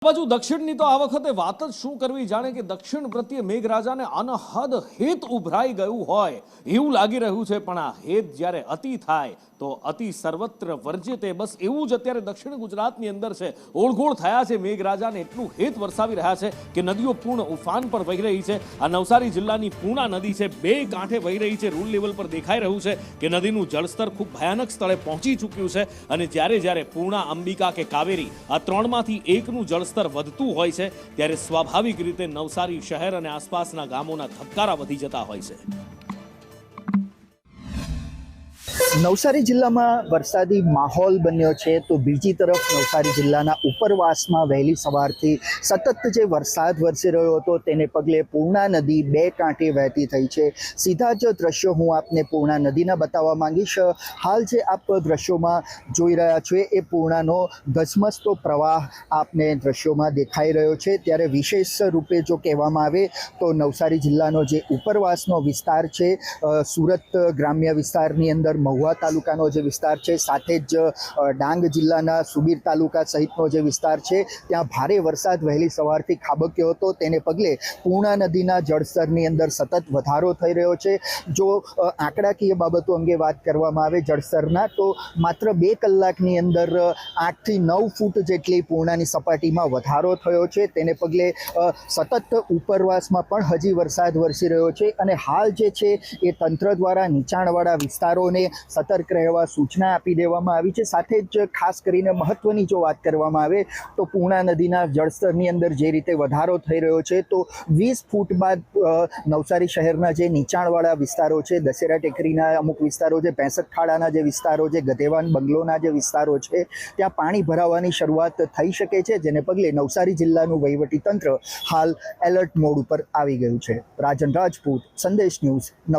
બાજુ દક્ષિણની તો આ વખતે વાત જ શું કરવી, જાણે કે દક્ષિણ પ્રત્યે મેઘરાજાને અનહદ હેત ઉભરાઈ ગયું હોય એવું લાગી રહ્યું છે। પણ આ હેત જ્યારે અતિ થાય તો અતિ સર્વત્ર વર્જ્યતે, બસ એવું જ અત્યારે દક્ષિણ ગુજરાતની અંદર છે। ઓળઘોળ થયા છે મેઘરાજાને, એટલું હેત વરસાવી રહ્યા છે કે નદીઓ પૂર્ણ ઉફાન પર વહી રહી છે। આ નવસારી જિલ્લાની પૂર્ણા નદી છે, બે કાંઠે વહી રહી છે। રૂલ લેવલ પર દેખાઈ રહ્યું છે કે નદીનું જળસ્તર ખૂબ ભયાનક સ્થળે પહોંચી ચૂક્યું છે અને જ્યારે પૂર્ણા, અંબિકા કે કાવેરી આ ત્રણમાંથી એકનું જળસ્તર વધતું હોય છે ત્યારે સ્વાભાવિક રીતે નવસારી શહેર અને આસપાસના ગામોના ધબકારા વધી જતા હોય છે। નવસારી જિલ્લામાં વરસાદી માહોલ બન્યો છે, તો બીજી તરફ નવસારી જિલ્લાના ઉપરવાસમાં વહેલી સવારથી સતત જે વરસાદ વરસી રહ્યો હતો તેને પગલે પૂર્ણા નદી બે કાંઠે વહેતી થઈ છે। સીધા જ દ્રશ્યો હું આપને પૂર્ણા નદીના બતાવવા માંગીશ। હાલ જે આપ દ્રશ્યોમાં જોઈ રહ્યા છો એ પૂર્ણાનો ધસમસતો પ્રવાહ આપને દ્રશ્યોમાં દેખાઈ રહ્યો છે। ત્યારે વિશેષ રૂપે જો કહેવામાં આવે તો નવસારી જિલ્લાનો જે ઉપરવાસનો વિસ્તાર છે, સુરત ગ્રામ્ય વિસ્તારની અંદર મહુવા તાલુકાનો જે વિસ્તાર છે, સાથે જ ડાંગ જિલ્લાના સુબીર તાલુકા સહિતનો જે વિસ્તાર છે ત્યાં ભારે વરસાદ વહેલી સવારથી ખાબક્યો હતો। તેને પગલે પૂર્ણા નદીના જળસ્તરની અંદર સતત વધારો થઈ રહ્યો છે। જો આંકડાકીય બાબતો અંગે વાત કરવામાં આવે જળસ્તરના, તો માત્ર 2 કલાકની અંદર 8 થી 9 ફૂટ જેટલી પૂર્ણાની સપાટીમાં વધારો થયો છે। તેને પગલે સતત ઉપરવાસમાં પણ હજી વરસાદ વરસી રહ્યો છે અને હાલ જે છે એ તંત્ર દ્વારા નીચાણવાળા વિસ્તારોને સતર્ક રહેવા સૂચના આપી દેવામાં આવી છે। સાથે જ ખાસ કરીને મહત્વની જો વાત કરવામાં આવે તો પૂર્ણા નદીના જળસ્તરની અંદર જે રીતે વધારો થઈ રહ્યો છે, તો 20 ફૂટ બાદ નવસારી શહેરના જે નીચાણવાળા વિસ્તારો છે, દશેરા ટેકરીના અમુક વિસ્તારો છે, ભેંસક ખાડાના જે વિસ્તારો છે, ગધેવાન બંગલોના જે વિસ્તારો છે, ત્યાં પાણી ભરાવાની શરૂઆત થઈ શકે છે, જેને પગલે નવસારી જિલ્લાનું વહીવટી તંત્ર હાલ એલર્ટ મોડ ઉપર આવી ગયું છે। રાજન રાજપૂત, સંદેશ ન્યૂઝ।